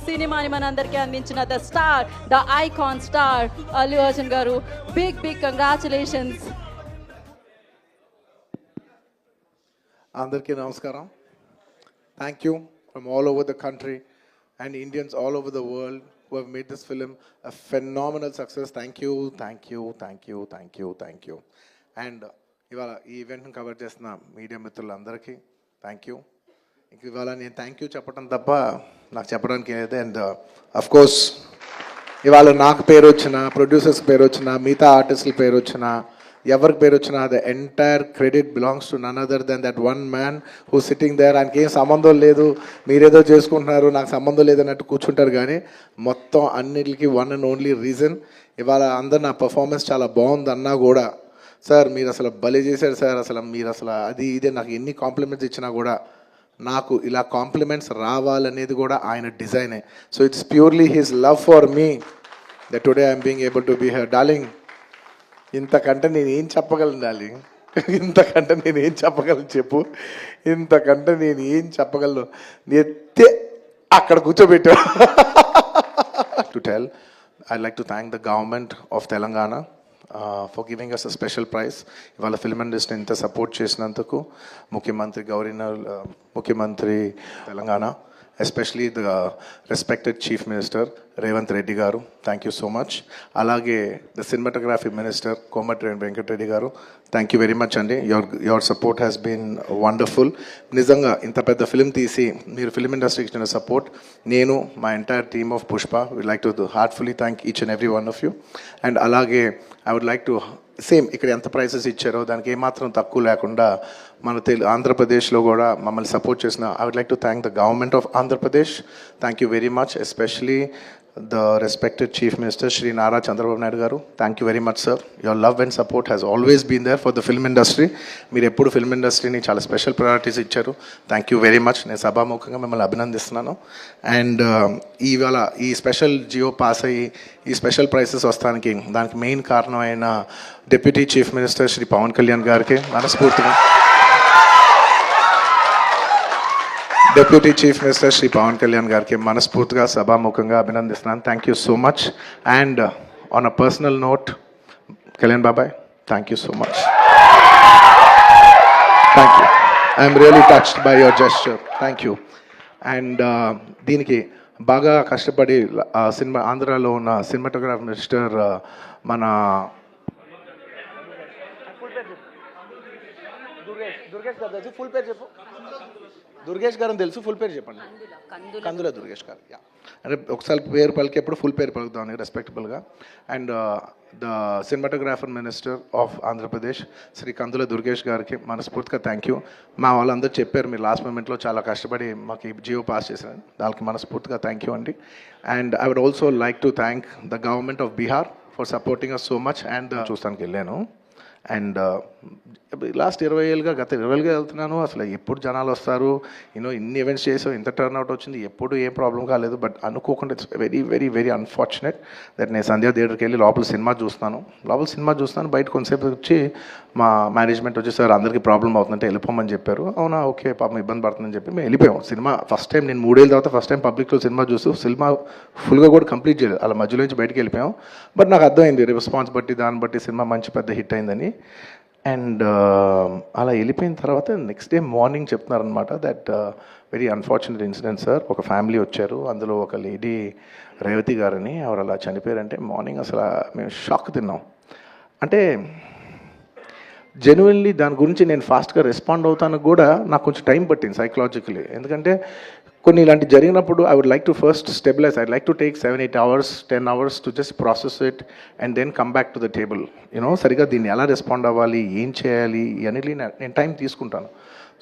సినిమాని మనందరికీ అందించిన the star, the icon star Allu Arjun గారు, బిగ్ కంగ్రాచులేషన్స్. అందరికీ నమస్కారం. Thank you from all over the country and Indians all over the world who have made this film a phenomenal success. Thank you, thank you, thank you, thank you, thank you. And ఇవాళ ఈ ఈవెంట్ని cover చేస్తున్న media మిత్రులందరికీ thank you. ఇంక ఇవాళ నేను thank you చెప్పడం తప్ప నాకు చెప్పడానికి ఏదైతే. అండ్ అఫ్ కోర్స్ ఇవాళ నాకు పేరు వచ్చిన, ప్రొడ్యూసర్స్కి పేరు వచ్చిన, మిగతా ఆర్టిస్టుల పేరు వచ్చిన, ఎవరికి పేరు వచ్చినా the entire credit belongs to none other than that one man who sitting there. ఆయనకి ఏం సంబంధం లేదు, మీరేదో చేసుకుంటున్నారు, నాకు సంబంధం లేదన్నట్టు కూర్చుంటారు. కానీ మొత్తం అన్నిటికీ వన్ అండ్ ఓన్లీ రీజన్ ఇవాళ అందరు నా పర్ఫార్మెన్స్ చాలా బాగుందన్నా కూడా, సార్ మీరు అసలు భలే చేశారు సార్, అసలు మీరు అసలు అది ఇదే నాకు ఎన్ని కాంప్లిమెంట్స్ ఇచ్చినా కూడా నాకు ఇలా కాంప్లిమెంట్స్ రావాలనేది కూడా ఆయన డిజైనే. So it's purely his love for me that today I'm being able to be here. Darling, ఇంతకంటే నేను ఏం చెప్పగలను డార్లింగ్? ఇంతకంటే నేను ఏం చెప్పగలను చెప్పు? ఇంతకంటే నేను ఏం చెప్పగలను? ఎత్తే అక్కడ కూర్చోబెట్టా. To tell, I like to thank the government of Telangana for giving us a special prize. ఇవాళ ఫిల్మ్ ఇండస్ట్రీ ఇంత సపోర్ట్ చేసినందుకు ముఖ్యమంత్రి గవర్నర్, ముఖ్యమంత్రి Telangana, especially the respected chief minister Revanth Reddy garu, thank you so much. అలాగే the cinematography minister Komatireddy Venkatareddy garu, thank you very much అండి. Your support has been wonderful. నిజంగా ఇంత పెద్ద ఫిల్మ్ తీసి మీరు ఫిల్మ్ ఇండస్ట్రీకి ఇచ్చిన సపోర్ట్, నేను మా entire team of Pushpa would like to heartfully thank each and every one of you. And అలాగే I would like to same ఇక్కడ ఎంత ప్రైసెస్ ఇచ్చారో దానికి ఏమాత్రం తక్కువ లేకుండా మన ఆంధ్రప్రదేశ్లో కూడా మమ్మల్ని సపోర్ట్ చేసిన I would like to thank the government of Andhra Pradesh. Thank you very much, especially the respected Chief Minister Shri Nara Chandrababu Naidu garu, thank you very much sir. Your love and support has always been there for the film industry. మీరు ఎప్పుడు film ఇండస్ట్రీని చాలా special priorities ఇచ్చారు. Thank you very much. నేను సభాముఖంగా మిమ్మల్ని అభినందిస్తున్నాను. And ఇవాళ ఈ స్పెషల్ జియో పాస్ అయ్యి ఈ స్పెషల్ ప్రైసెస్ వస్తానికి దానికి మెయిన్ కారణమైన deputy chief minister Shri Pawan Kalyan గారికి మనస్ఫూర్తిగా, deputy chief minister Shri Pawan Kalyan గారికి మనస్ఫూర్తిగా సభాముఖంగా అభినందిస్తున్నాను. Thank you so much. And on a personal note, Kalyan బాబాయ్, thank you so much. Thank you. I'm really touched by your gesture. Thank you. And దీనికి బాగా కష్టపడి సినిమా ఆంధ్రాలో ఉన్న సినిమాటోగ్రాఫర్ మినిస్టర్ మన దుర్గేష్ గారు తెలుసు, ఫుల్ పేరు చెప్పండి. కందుల దుర్గేష్ గారు. యా, అంటే ఒకసారి పేరు పలికేప్పుడు ఫుల్ పేరు పలుకుతామని రెస్పెక్టబుల్గా. And the cinematographer minister of Andhra Pradesh Shri Kandula Durgesh గారికి మనస్ఫూర్తిగా థ్యాంక్ యూ. మా వాళ్ళందరూ చెప్పారు మీరు లాస్ట్ మూమెంట్లో చాలా కష్టపడి మాకు జియో పాస్ చేశారు, దానికి మనస్ఫూర్తిగా థ్యాంక్ యూ అండి. And I would also like to thank the government of Bihar for supporting us so much. And చూస్తానికి వెళ్ళాను. అండ్ లాస్ట్ 20 ఏళ్ళుగా, గత 20 ఏళ్ళుగా వెళ్తున్నాను. అసలు ఎప్పుడు జనాలు వస్తారు, ఇన్ని ఈవెంట్స్ చేసాం, ఇంత టర్న్అవుట్ వచ్చింది, ఎప్పుడు ఏం ప్రాబ్లం కాలేదు. బట్ అనుకోకుండా it's very very very unfortunate that నేను సంధ్యా థియేటర్కి వెళ్ళి లోపల సినిమా చూస్తాను. బయట కొంతసేపు వచ్చి మా మేనేజ్మెంట్ వచ్చి సార్ అందరికీ ప్రాబ్లం అవుతుందంటే వెళ్ళిపోమని చెప్పారు. అవునా, ఓకే, పాపం ఇబ్బంది పడుతుందని చెప్పి మేము వెళ్ళిపోయాం. సినిమా ఫస్ట్ టైం నేను 3 ఏళ్ళ తర్వాత ఫస్ట్ టైం పబ్లిక్లో సినిమా చూస్తూ సినిమా ఫుల్గా కూడా కంప్లీట్ చేయలేదు, అలా మధ్యలో నుంచి బయటకు వెళ్ళిపోయాం. బట్ నాకు అర్థమైంది రెస్పాన్స్ బట్టి, దాన్ని బట్టి సినిమా మంచి పెద్ద హిట్ అయిందని. అండ్ అలా వెళ్ళిపోయిన తర్వాత నెక్స్ట్ డే మార్నింగ్ చెప్తున్నారనమాట that very unfortunate incident sir, ఒక ఫ్యామిలీ వచ్చారు, అందులో ఒక లేడీ రేవతి గారని ఆవిడ అలా చనిపోయారంటే మార్నింగ్ అసలు మేము షాక్ తిన్నాం. అంటే జెన్యున్లీ దాని గురించి నేను ఫాస్ట్గా రెస్పాండ్ అవుతాను కూడా నాకు కొంచెం టైం పట్టింది సైకలాజికలీ. ఎందుకంటే కొన్ని ఇలాంటి జరిగినప్పుడు I would like to first stabilise. I like to take 7-8 hours 10 hours to just process it and then come back to the table. సరిగా దీన్ని ఎలా రెస్పాండ్ అవ్వాలి, ఏం చేయాలి ఇవన్నీ నేను టైం తీసుకుంటాను.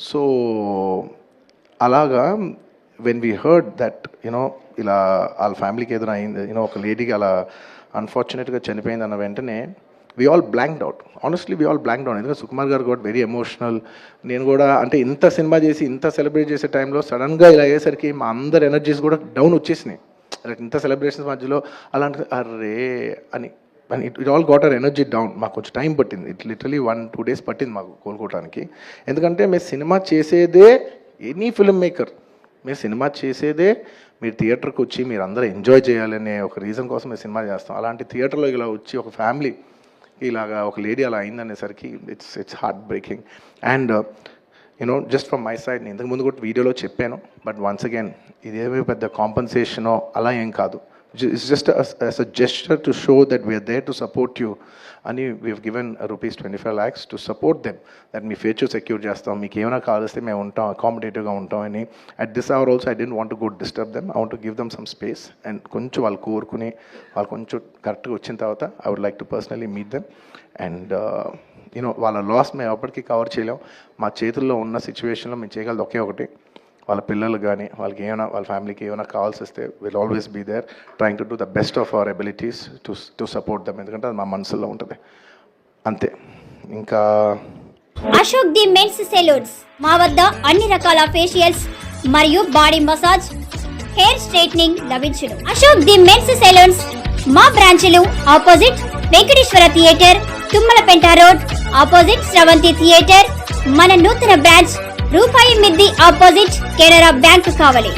సో అలాగా వెన్ వీ హర్డ్ దట్ ఇలా వాళ్ళ ఫ్యామిలీకి ఏదైనా అయింది, ఒక లేడీకి అలా అన్ఫార్చునేట్గా చనిపోయింది అన్న వెంటనే we all blanked out. Honestly, we all blanked out. ఎందుకంటే సుకుమార్ గారు got very emotional. నేను కూడా అంటే ఇంత సినిమా చేసి ఇంత సెలబ్రేట్ చేసే టైంలో సడన్గా ఇలా అయ్యేసరికి మా అందరి ఎనర్జీస్ కూడా డౌన్ వచ్చేసినాయి. ఇంత సెలబ్రేషన్స్ మధ్యలో అలాంటి అర్రే అని and it all got our energy down. మాకు కొంచెం టైం పట్టింది, ఇట్ లిటరలీ 1-2 days పట్టింది మాకు కోలుకోవడానికి. ఎందుకంటే మేము సినిమా చేసేదే, ఎనీ ఫిల్మ్ మేకర్ మీరు సినిమా చేసేదే మీరు థియేటర్కి వచ్చి మీరు అందరూ ఎంజాయ్ చేయాలనే ఒక రీజన్ కోసం మేము సినిమా చేస్తాం. అలాంటి థియేటర్లో ఇలా వచ్చి ఒక ఫ్యామిలీ ఇలాగా ఒక లేడీ అలా అయిందనేసరికి it's heart breaking. And you know just from my side, నేను ఇంతకుముందు కూడా వీడియోలో చెప్పాను, బట్ వన్స్ అగైన్ ఇదేమీ పెద్ద కాంపన్సేషనో అలా ఏం కాదు. It's just as a gesture to show that we are there to support you. And we have given rupees 25 lakhs to support them. That me future secure చేస్తాం, మీకు ఏమైనా కావాల్స్తే మేము ఉంటాం, అకామిడేటివ్గా ఉంటాం అని. At this hour also I didn't want to go disturb them. I want to give them some space. And కొంచెం వాళ్ళు కోరుకుని వాళ్ళు కొంచెం కరెక్ట్గా వచ్చిన తర్వాత I would like to personally meet them. And you know వాళ్ళ లాస్ మేము ఎప్పటికీ కవర్ చేయలేం. మా చేతుల్లో ఉన్న సిచ్యువేషన్లో మేము చేయగలదు ఒకే ఒకటి, వాళ్ళ పిల్లలు కానీ వాళ్ళకి ఏమైనా వాళ్ళ ఫ్యామిలీకి ఏమైనా కావాల్సి వస్తే will always be there trying to do the best of our abilities to support them. ఎందుకంటే అది మా మనసులో ఉంటుంది అంతే. ఇంకా అశోక్ ది మెన్స్ సెలూన్స్ మా వద్ద అన్ని రకాల ఫేషియల్స్ మరియు బాడీ మసాజ్, హెయిర్ స్ట్రైట్నింగ్ లభించును. అశోక్ ది మెన్స్ సెలూన్స్ మా బ్రాంచ్లు opposite Venkateswara theatre, Tummalapenta road, opposite Sravanthi theatre. మన నూతన బ్రాంచ్ రూపాయి మిద్ది ఆపోజిట్ కెనరా బ్యాంక్ కావలి.